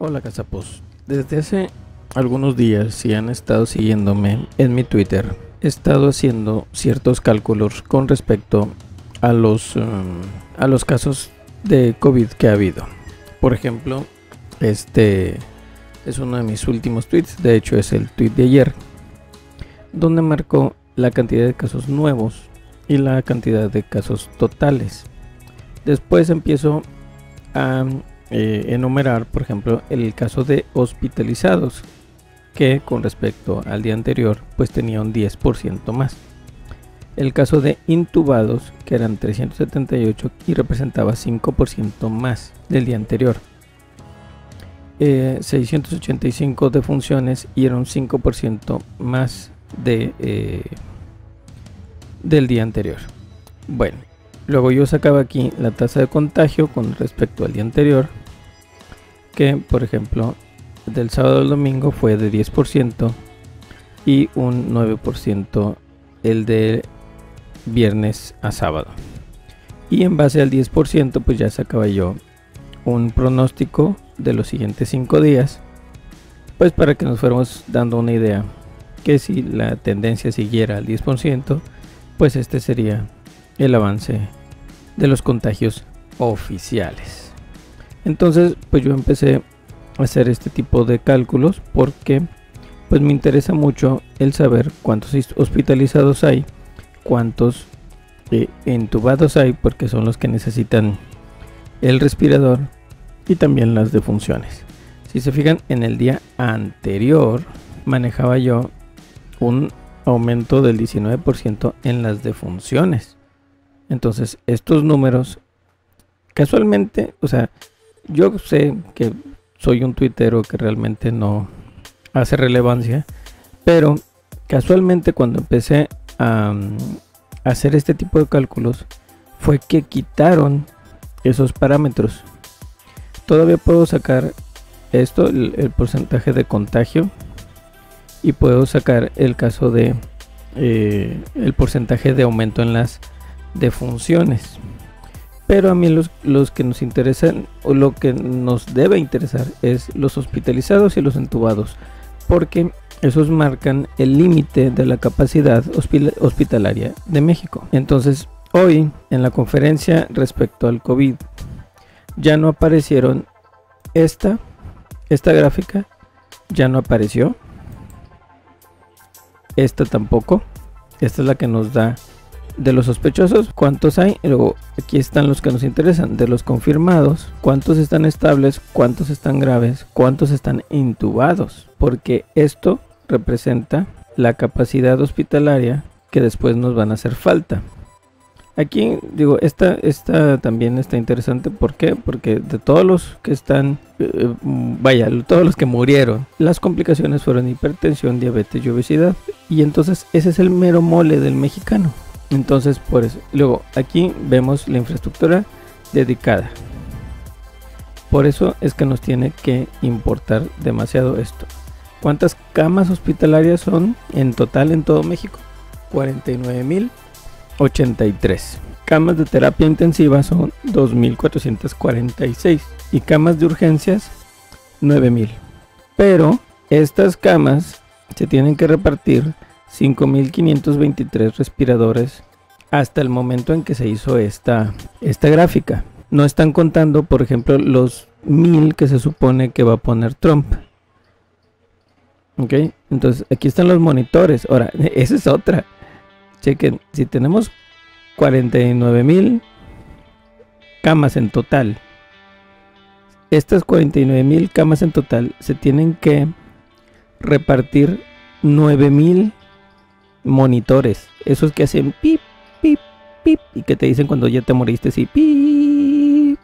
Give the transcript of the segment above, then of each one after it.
Hola Gazapos, desde hace algunos días, si han estado siguiéndome en mi Twitter, he estado haciendo ciertos cálculos con respecto a los casos de COVID que ha habido. Por ejemplo, este es uno de mis últimos tweets, de hecho es el tweet de ayer, donde marcó la cantidad de casos nuevos y la cantidad de casos totales. Después empiezo a enumerar, por ejemplo, el caso de hospitalizados, que con respecto al día anterior pues tenía un 10% más. El caso de intubados, que eran 378 y representaba 5% más del día anterior. 685 defunciones y era un 5% más del día anterior. Bueno, luego yo sacaba aquí la tasa de contagio con respecto al día anterior, que por ejemplo del sábado al domingo fue de 10% y un 9% el de viernes a sábado. Y en base al 10% pues ya sacaba yo un pronóstico de los siguientes 5 días, pues para que nos fuéramos dando una idea que si la tendencia siguiera al 10%, pues este sería el avance de los contagios oficiales. Entonces pues yo empecé a hacer este tipo de cálculos porque pues me interesa mucho el saber cuántos hospitalizados hay, cuántos entubados hay, porque son los que necesitan el respirador, y también las defunciones. Si se fijan, en el día anterior manejaba yo un aumento del 19% en las defunciones. Entonces estos números casualmente, o sea, yo sé que soy un tuitero que realmente no hace relevancia, pero casualmente cuando empecé a hacer este tipo de cálculos fue que quitaron esos parámetros. Todavía puedo sacar esto, el porcentaje de contagio, y puedo sacar el caso de el porcentaje de aumento en las defunciones. Pero a mí los que nos interesan, o lo que nos debe interesar, es los hospitalizados y los entubados, porque esos marcan el límite de la capacidad hospitalaria de México. Entonces hoy en la conferencia respecto al COVID ya no aparecieron esta gráfica, ya no apareció, esta tampoco. Esta es la que nos da de los sospechosos cuántos hay, y luego aquí están los que nos interesan, de los confirmados, cuántos están estables, cuántos están graves, cuántos están intubados, porque esto representa la capacidad hospitalaria que después nos van a hacer falta. Aquí digo, esta también está interesante. ¿Por qué? Porque de todos los que están, todos los que murieron, las complicaciones fueron hipertensión, diabetes y obesidad, y entonces ese es el mero mole del mexicano. Entonces por eso, luego aquí vemos la infraestructura dedicada. Por eso es que nos tiene que importar demasiado esto. ¿Cuántas camas hospitalarias son en total en todo México? 49,083. Camas de terapia intensiva son 2,446 y camas de urgencias 9,000. Pero estas camas se tienen que repartir 5,523 respiradores hasta el momento en que se hizo esta gráfica. No están contando, por ejemplo, los 1,000 que se supone que va a poner Trump. Ok, entonces aquí están los monitores. Ahora, esa es otra. Chequen, si tenemos 49,000 camas en total, estas 49,000 camas en total se tienen que repartir 9,000 monitores, esos que hacen pip, pip, pip, y que te dicen cuando ya te moriste, sí, pip.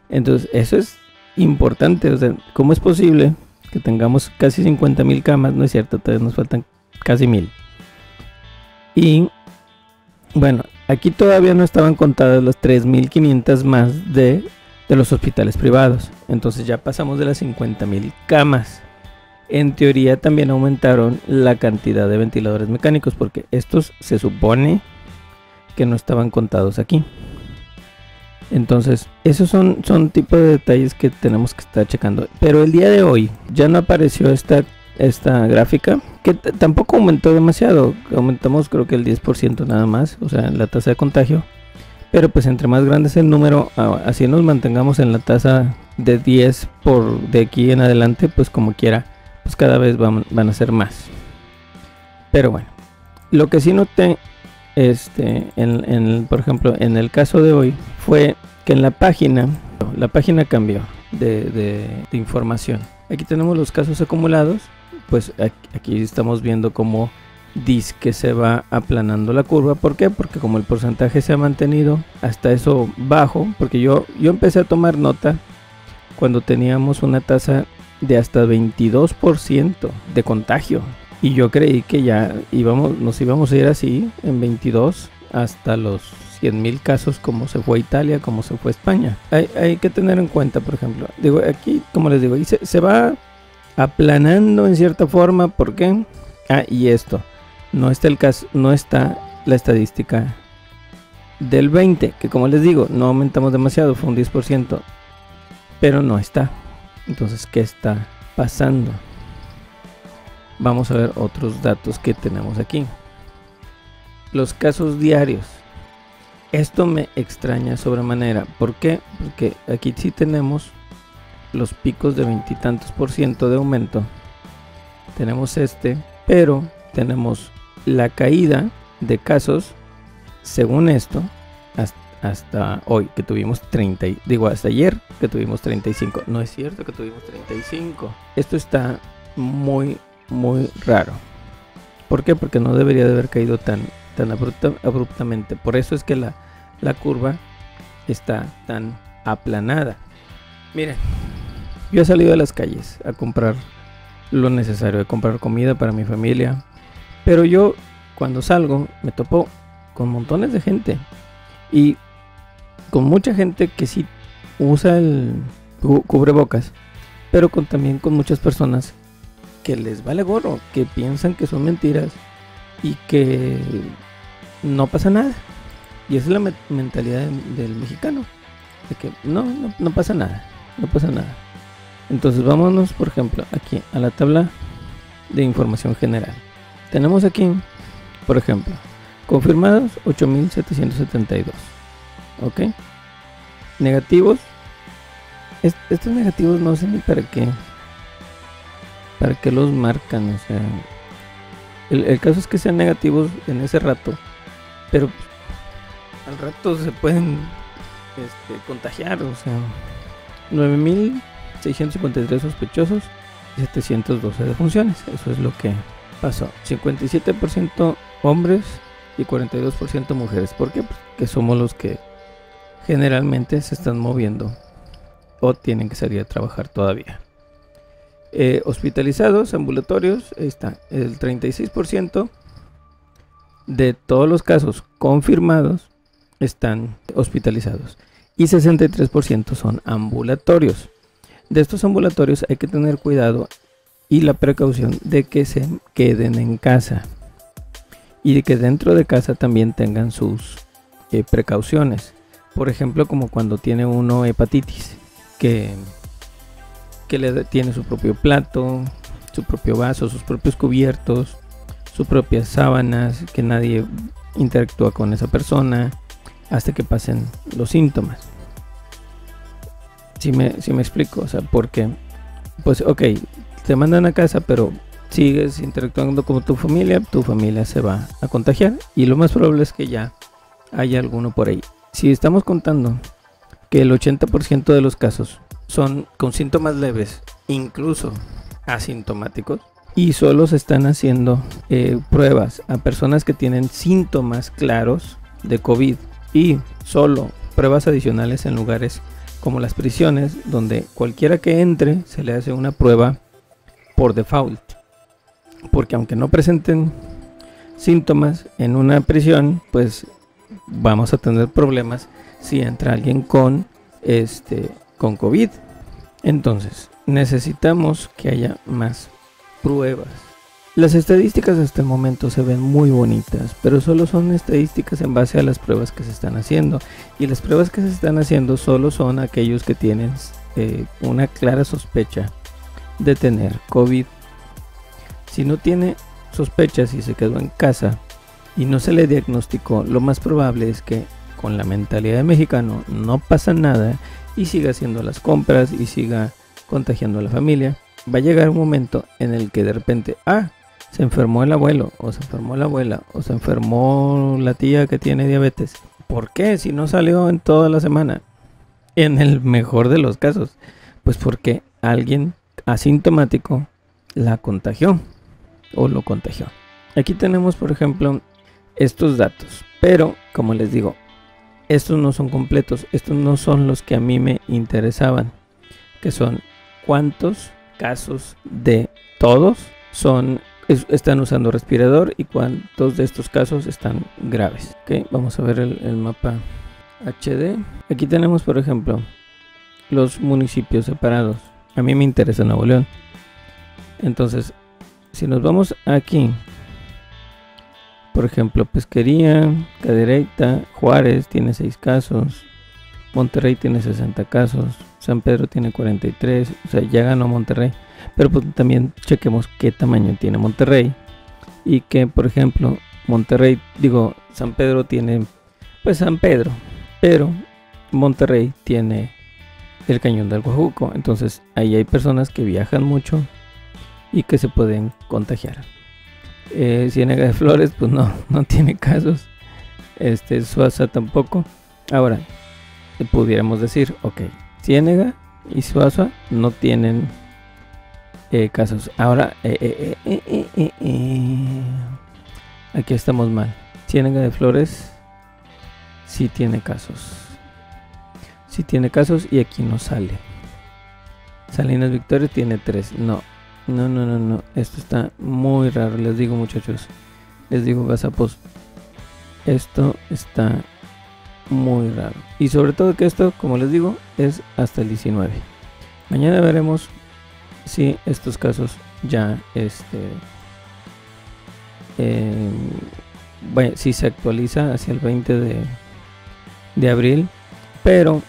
Entonces eso es importante. O sea, ¿cómo es posible que tengamos casi 50,000 camas? No es cierto, todavía nos faltan casi 1,000. Y bueno, aquí todavía no estaban contadas las 3,500 más de los hospitales privados. Entonces ya pasamos de las 50,000 camas. En teoría también aumentaron la cantidad de ventiladores mecánicos, porque estos se supone que no estaban contados aquí. Entonces, esos son tipo de detalles que tenemos que estar checando. Pero el día de hoy ya no apareció esta gráfica, que tampoco aumentó demasiado. Aumentamos creo que el 10% nada más, o sea, la tasa de contagio. Pero pues entre más grande es el número, así nos mantengamos en la tasa de 10 de aquí en adelante, pues como quiera, pues cada vez van a ser más. Pero bueno, lo que sí noté, por ejemplo, en el caso de hoy, fue que en la página cambió de información. Aquí tenemos los casos acumulados, pues aquí estamos viendo cómo dice que se va aplanando la curva. ¿Por qué? Porque como el porcentaje se ha mantenido hasta eso bajo, porque yo empecé a tomar nota cuando teníamos una tasa de hasta 22% de contagio, y yo creí que ya nos íbamos a ir así en 22 hasta los 100,000 casos, como se fue a Italia, como se fue a España. Hay que tener en cuenta, por ejemplo, digo, aquí, como les digo, se va aplanando en cierta forma. ¿Por qué? Y esto no está no está la estadística del 20, que como les digo, no aumentamos demasiado, fue un 10%, pero no está. Entonces, ¿qué está pasando? Vamos a ver otros datos que tenemos aquí. Los casos diarios. Esto me extraña sobremanera. ¿Por qué? Porque aquí sí tenemos los picos de 20 y tantos % de aumento. Tenemos pero tenemos la caída de casos, según esto, hasta hoy, que tuvimos hasta ayer que tuvimos 35. No es cierto que tuvimos 35. Esto está muy raro. ¿Por qué? Porque no debería de haber caído tan abruptamente. Por eso es que la curva está tan aplanada. Miren, yo he salido a las calles a comprar lo necesario, a comprar comida para mi familia, pero yo cuando salgo me topo con montones de gente, y con mucha gente que sí usa el cubrebocas, pero también con muchas personas que les vale gorro, que piensan que son mentiras y que no pasa nada. Y esa es la mentalidad del mexicano, de que no pasa nada, no pasa nada. Entonces vámonos, por ejemplo, aquí a la tabla de información general. Tenemos aquí, por ejemplo, confirmados 8,772. Ok, negativos. Estos negativos no sé ni para qué los marcan. O sea, el caso es que sean negativos en ese rato, pero al rato se pueden contagiar. O sea, 9,653 sospechosos y 712 defunciones. Eso es lo que pasó. 57% hombres y 42% mujeres. ¿Por qué? Porque somos los que generalmente se están moviendo o tienen que salir a trabajar todavía. Hospitalizados, ambulatorios, ahí está. El 36% de todos los casos confirmados están hospitalizados y 63% son ambulatorios. De estos ambulatorios hay que tener cuidado y la precaución de que se queden en casa, y de que dentro de casa también tengan sus precauciones. Por ejemplo, como cuando tiene uno hepatitis, que tiene su propio plato, su propio vaso, sus propios cubiertos, sus propias sábanas, que nadie interactúa con esa persona hasta que pasen los síntomas. Si me explico, o sea, porque pues ok, te mandan a casa, pero sigues interactuando con tu familia se va a contagiar, y lo más probable es que ya haya alguno por ahí. Si estamos contando que el 80% de los casos son con síntomas leves, incluso asintomáticos, y solo se están haciendo pruebas a personas que tienen síntomas claros de COVID, y solo pruebas adicionales en lugares como las prisiones, donde cualquiera que entre se le hace una prueba por default, porque aunque no presenten síntomas en una prisión, pues vamos a tener problemas si entra alguien con COVID. Entonces necesitamos que haya más pruebas. Las estadísticas hasta el momento se ven muy bonitas, pero solo son estadísticas en base a las pruebas que se están haciendo. Y las pruebas que se están haciendo solo son aquellos que tienen una clara sospecha de tener COVID. Si no tiene sospechas y se quedó en casa y no se le diagnosticó, lo más probable es que con la mentalidad de mexicano no pasa nada y siga haciendo las compras y siga contagiando a la familia. Va a llegar un momento en el que de repente, se enfermó el abuelo, o se enfermó la abuela, o se enfermó la tía que tiene diabetes. ¿Por qué? Si no salió en toda la semana. En el mejor de los casos, pues porque alguien asintomático la contagió o lo contagió. Aquí tenemos, por ejemplo, estos datos, pero como les digo, estos no son completos, estos no son los que a mí me interesaban, que son cuántos casos de todos están usando respirador y cuántos de estos casos están graves. Ok, vamos a ver el mapa HD. Aquí tenemos, por ejemplo, los municipios separados. A mí me interesa Nuevo León. Entonces, si nos vamos aquí, por ejemplo, Pesquería, Cadereyta, Juárez tiene 6 casos, Monterrey tiene 60 casos, San Pedro tiene 43, o sea, ya ganó Monterrey. Pero pues también chequemos qué tamaño tiene Monterrey y que, por ejemplo, San Pedro tiene pues San Pedro, pero Monterrey tiene el Cañón del Guajuco. Entonces ahí hay personas que viajan mucho y que se pueden contagiar. Ciénega de Flores pues no tiene casos. Suaza tampoco. Ahora pudiéramos decir, ok, Ciénega y Suaza no tienen casos. Ahora aquí estamos mal. Ciénega de Flores sí tiene casos. Sí tiene casos y aquí no sale. Salinas Victoria tiene 3. No. Esto está muy raro. Les digo, muchachos. Les digo, gazapos. Esto está muy raro. Y sobre todo que esto, como les digo, es hasta el 19. Mañana veremos si estos casos ya si se actualiza hacia el 20 de abril. Pero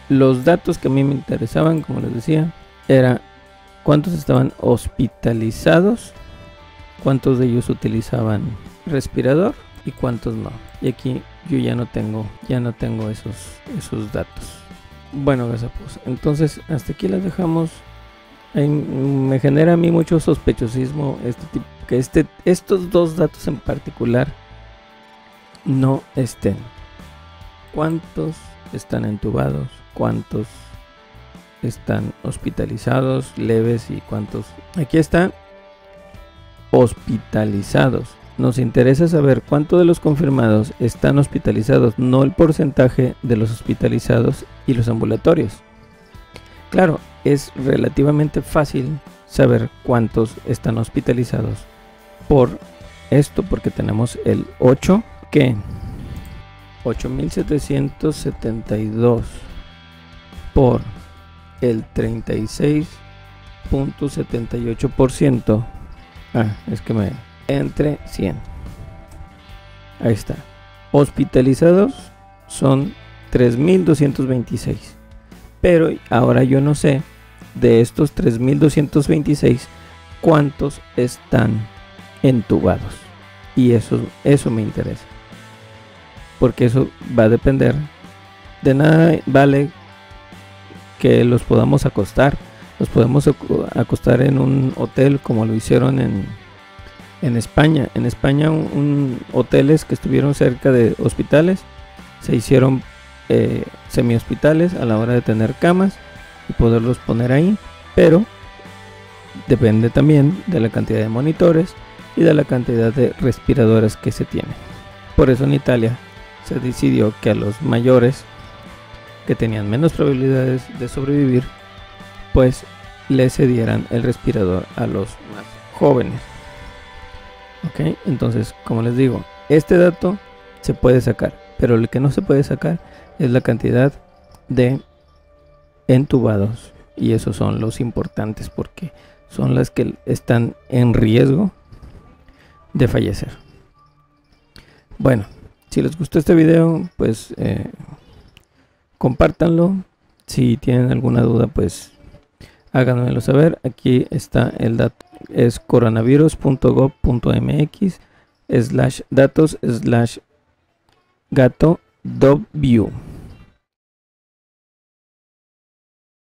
los datos que a mí me interesaban, como les decía, era cuántos estaban hospitalizados, cuántos de ellos utilizaban respirador y cuántos no. Y aquí yo ya no tengo esos datos. Bueno, gazapos, entonces hasta aquí las dejamos. Me genera a mí mucho sospechosismo que estos dos datos en particular no estén. ¿Cuántos están entubados? ¿Cuántos están hospitalizados leves? ¿Y cuántos? Aquí están hospitalizados. Nos interesa saber cuántos de los confirmados están hospitalizados, no el porcentaje de los hospitalizados y los ambulatorios. Claro, es relativamente fácil saber cuántos están hospitalizados por esto, porque tenemos el 8.772 por el 36.78%. Es que entre 100. Ahí está. Hospitalizados son 3.226. Pero ahora yo no sé de estos 3.226 cuántos están entubados. Y eso me interesa. Porque eso va a depender. De nada vale que los podamos acostar. Los podemos acostar en un hotel como lo hicieron en España. En España hoteles que estuvieron cerca de hospitales se hicieron semi-hospitales a la hora de tener camas y poderlos poner ahí. Pero depende también de la cantidad de monitores y de la cantidad de respiradores que se tienen. Por eso en Italia se decidió que a los mayores, que tenían menos probabilidades de sobrevivir, pues le cedieran el respirador a los más jóvenes. Ok, entonces, como les digo, este dato se puede sacar, pero lo que no se puede sacar es la cantidad de entubados, y esos son los importantes porque son las que están en riesgo de fallecer. Bueno, si les gustó este video, pues compártanlo. Si tienen alguna duda, pues háganmelo saber. Aquí está el dato, es coronavirus.gov.mx/datos/gato.view.